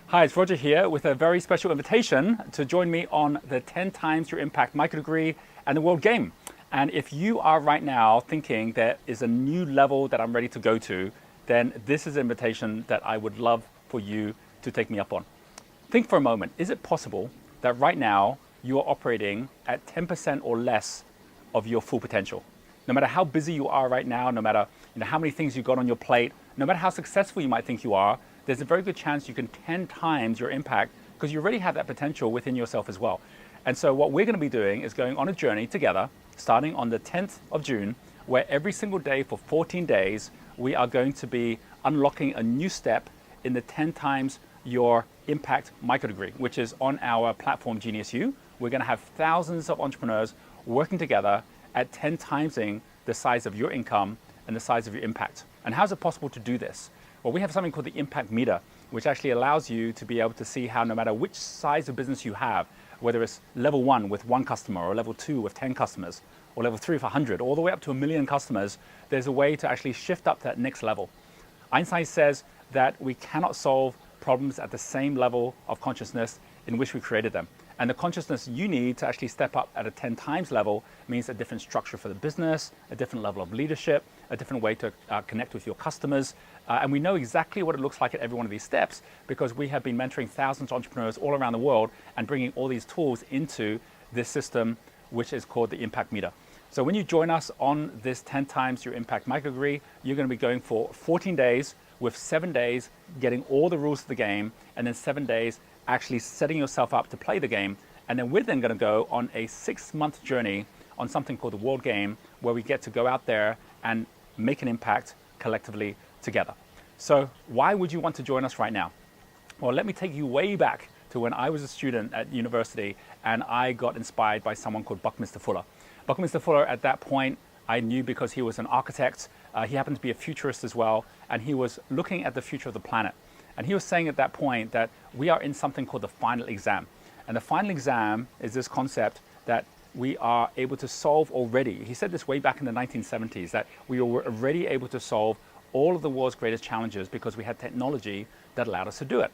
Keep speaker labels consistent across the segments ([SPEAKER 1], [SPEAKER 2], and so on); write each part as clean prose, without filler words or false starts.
[SPEAKER 1] Hi, it's Roger here with a very special invitation to join me on the 10 Times Your Impact Micro Degree and the World Game. And if you are right now thinking there is a new level that I'm ready to go to, then this is an invitation that I would love for you to take me up on. Think for a moment, is it possible that right now you are operating at 10% or less of your full potential? No matter how busy you are right now, no matter how many things you've got on your plate, no matter how successful you might think you are, there's a very good chance you can 10 times your impact because you already have that potential within yourself as well. And so what we're going to be doing is going on a journey together, starting on the 10th of June, where every single day for 14 days, we are going to be unlocking a new step in the 10 times your impact micro degree, which is on our platform geniusu. We're going to have thousands of entrepreneurs working together at 10 timesing the size of your income and the size of your impact. And how is it possible to do this? Well, we have something called the impact meter, which actually allows you to be able to see how no matter which size of business you have, whether it's level 1 with 1 customer or level 2 with 10 customers or level 3 with 100, all the way up to 1 million customers, there's a way to actually shift up to that next level. Einstein says that we cannot solve problems at the same level of consciousness in which we created them. And the consciousness you need to actually step up at a 10 times level means a different structure for the business, a different level of leadership, a different way to connect with your customers. And we know exactly what it looks like at every one of these steps because we have been mentoring thousands of entrepreneurs all around the world and bringing all these tools into this system, which is called the impact meter. So when you join us on this 10 times your impact micro degree, you're going to be going for 14 days with 7 days getting all the rules of the game and then 7 days actually setting yourself up to play the game. And then we're then going to go on a 6-month journey on something called the World Game, where we get to go out there and make an impact collectively together. So why would you want to join us right now? Well, let me take you way back to when I was a student at university and I got inspired by someone called Buckminster Fuller. Buckminster Fuller at that point, I knew because he was an architect. He happened to be a futurist as well, and he was looking at the future of the planet. And he was saying at that point that we are in something called the final exam. And the final exam is this concept that we are able to solve already. He said this way back in the 1970s, that we were already able to solve all of the world's greatest challenges because we had technology that allowed us to do it.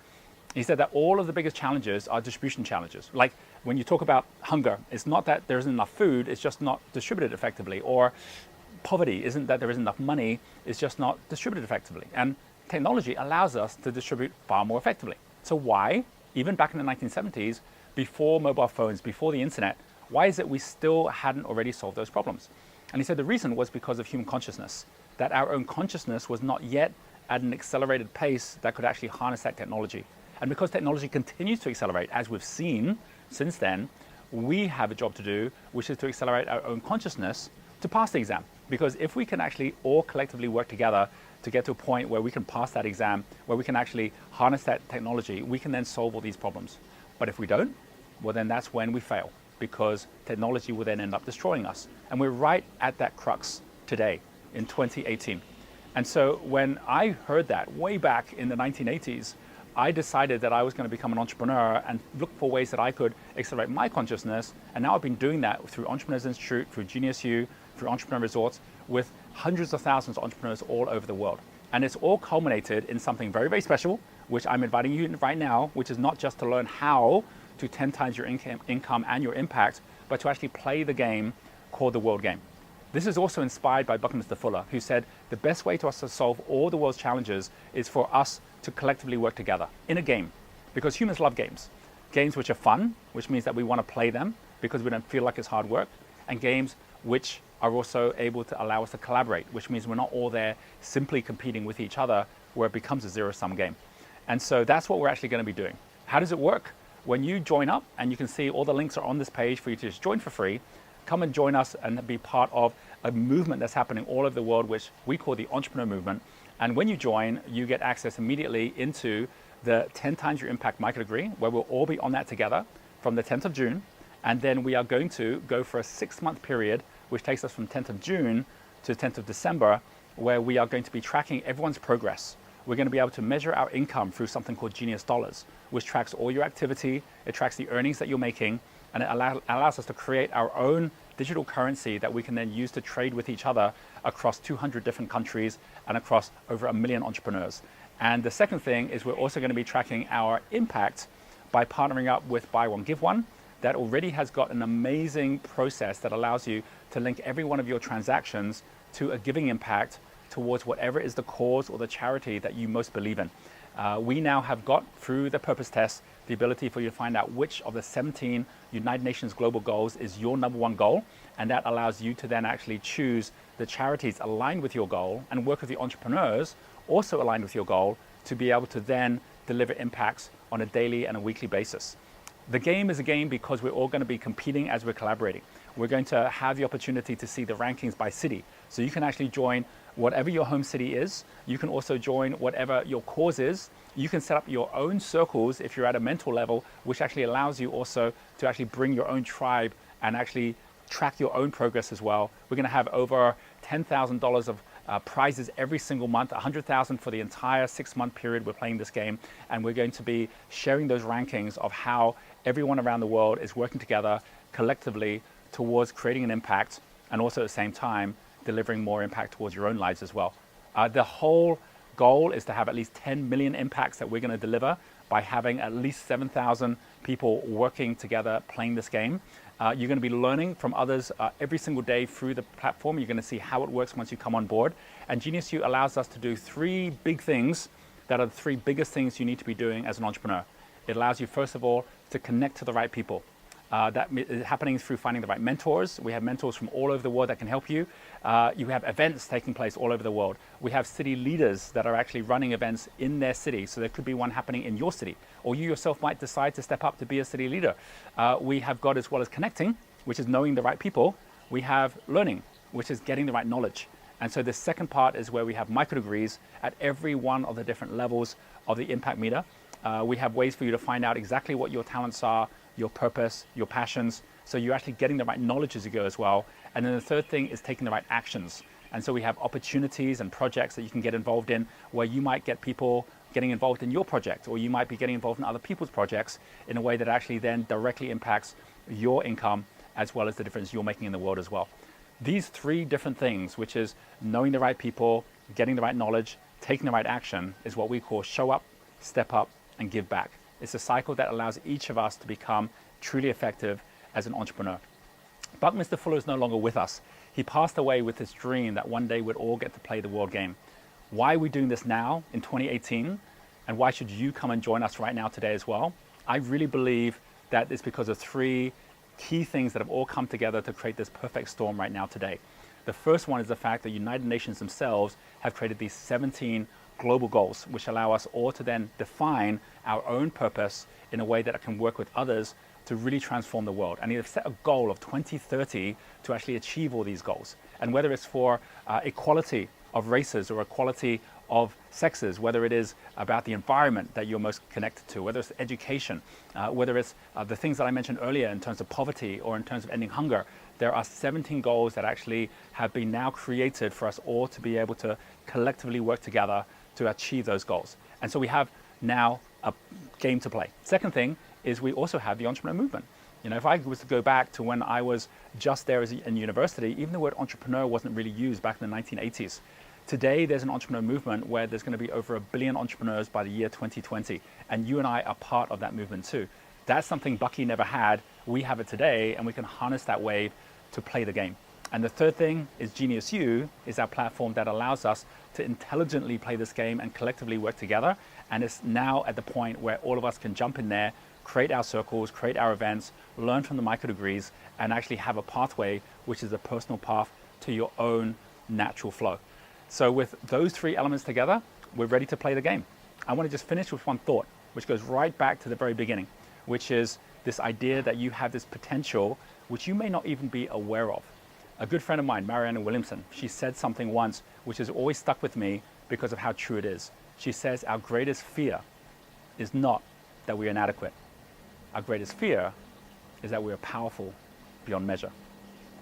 [SPEAKER 1] He said that all of the biggest challenges are distribution challenges. Like when you talk about hunger, it's not that there isn't enough food, it's just not distributed effectively. Or poverty isn't that there isn't enough money, it's just not distributed effectively. And technology allows us to distribute far more effectively. So why, even back in the 1970s, before mobile phones, before the internet, why is it we still hadn't already solved those problems? And he said the reason was because of human consciousness, that our own consciousness was not yet at an accelerated pace that could actually harness that technology. And because technology continues to accelerate, as we've seen since then, we have a job to do, which is to accelerate our own consciousness to pass the exam. Because if we can actually all collectively work together to get to a point where we can pass that exam, where we can actually harness that technology, we can then solve all these problems. But if we don't, well then that's when we fail, because technology will then end up destroying us. And we're right at that crux today in 2018. And so when I heard that way back in the 1980s, I decided that I was going to become an entrepreneur and look for ways that I could accelerate my consciousness. And now I've been doing that through Entrepreneurs Institute, through geniusu, through Entrepreneur Resorts, with hundreds of thousands of entrepreneurs all over the world. And it's all culminated in something very, very special, which I'm inviting you in right now, which is not just to learn how to 10 times your income and your impact, but to actually play the game called the World Game. This is also inspired by Buckminster Fuller, who said the best way to us to solve all the world's challenges is for us to collectively work together in a game, because humans love games. Games which are fun, which means that we want to play them because we don't feel like it's hard work, and games which are also able to allow us to collaborate, which means we're not all there simply competing with each other where it becomes a zero-sum game. And so that's what we're actually going to be doing. How does it work? When you join up, and you can see all the links are on this page for you to just join for free, come and join us and be part of a movement that's happening all over the world, which we call the Entrepreneur Movement. And when you join, you get access immediately into the 10 times your impact micro degree, where we'll all be on that together from the 10th of June. And then we are going to go for a 6-month period, which takes us from 10th of June to 10th of December, where we are going to be tracking everyone's progress. We're going to be able to measure our income through something called Genius Dollars, which tracks all your activity, it tracks the earnings that you're making, and it allows us to create our own digital currency that we can then use to trade with each other across 200 different countries and across over 1 million entrepreneurs. And the second thing is we're also going to be tracking our impact by partnering up with Buy One, Give One. That already has got an amazing process that allows you to link every one of your transactions to a giving impact towards whatever is the cause or the charity that you most believe in. We now have got, through the purpose test, the ability for you to find out which of the 17 United Nations global goals is your number one goal, and that allows you to then actually choose the charities aligned with your goal and work with the entrepreneurs also aligned with your goal to be able to then deliver impacts on a daily and a weekly basis. The game is a game because we're all going to be competing as we're collaborating. We're going to have the opportunity to see the rankings by city. So you can actually join whatever your home city is. You can also join whatever your cause is. You can set up your own circles if you're at a mental level, which actually allows you also to actually bring your own tribe and actually track your own progress as well. We're going to have over $10,000 of prizes every single month, 100,000 for the entire 6-month period we're playing this game. And we're going to be sharing those rankings of how everyone around the world is working together collectively towards creating an impact, and also at the same time delivering more impact towards your own lives as well. The whole goal is to have at least 10 million impacts that we're going to deliver by having at least 7,000 people working together playing this game. You're going to be learning from others every single day through the platform. You're going to see how it works once you come on board. And geniusu allows us to do 3 big things that are the 3 biggest things you need to be doing as an entrepreneur. It allows you, first of all, to connect to the right people. That is happening through finding the right mentors. We have mentors from all over the world that can help you. You have events taking place all over the world. We have city leaders that are actually running events in their city. So there could be one happening in your city, or you yourself might decide to step up to be a city leader. We have got, as well as connecting, which is knowing the right people, we have learning, which is getting the right knowledge. And so the second part is where we have micro degrees at every one of the different levels of the impact meter. We have ways for you to find out exactly what your talents are, your purpose, your passions. So you're actually getting the right knowledge as you go as well. And then the third thing is taking the right actions. And so we have opportunities and projects that you can get involved in, where you might get people getting involved in your project, or you might be getting involved in other people's projects in a way that actually then directly impacts your income, as well as the difference you're making in the world as well. These 3 different things, which is knowing the right people, getting the right knowledge, taking the right action, is what we call show up, step up, and give back. It's a cycle that allows each of us to become truly effective as an entrepreneur. Buckminster Fuller is no longer with us. He passed away with this dream that one day we'd all get to play the world game. Why are we doing this now in 2018? And why should you come and join us right now today as well? I really believe that it's because of 3 key things that have all come together to create this perfect storm right now today. The first one is the fact that United Nations themselves have created these 17 global goals, which allow us all to then define our own purpose in a way that can work with others to really transform the world. And they've set a goal of 2030 to actually achieve all these goals. And whether it's for equality of races or equality of sexes, whether it is about the environment that you're most connected to, whether it's education, whether it's the things that I mentioned earlier in terms of poverty or in terms of ending hunger, there are 17 goals that actually have been now created for us all to be able to collectively work together to achieve those goals. And so we have now a game to play. Second thing is we also have the entrepreneur movement. You know, if I was to go back to when I was just there in university, even the word entrepreneur wasn't really used back in the 1980s. Today, there's an entrepreneur movement where there's going to be over 1 billion entrepreneurs by the year 2020. And you and I are part of that movement too. That's something Bucky never had. We have it today, and we can harness that wave to play the game. And the third thing is geniusu is our platform that allows us to intelligently play this game and collectively work together. And it's now at the point where all of us can jump in there, create our circles, create our events, learn from the micro degrees, and actually have a pathway which is a personal path to your own natural flow. So with those 3 elements together, we're ready to play the game. I want to just finish with one thought, which goes right back to the very beginning, which is this idea that you have this potential which you may not even be aware of. A good friend of mine, Marianne Williamson, she said something once which has always stuck with me because of how true it is. She says, our greatest fear is not that we are inadequate. Our greatest fear is that we are powerful beyond measure.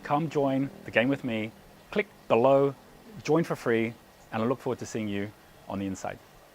[SPEAKER 1] Come join the game with me. Click below, join for free, and I look forward to seeing you on the inside.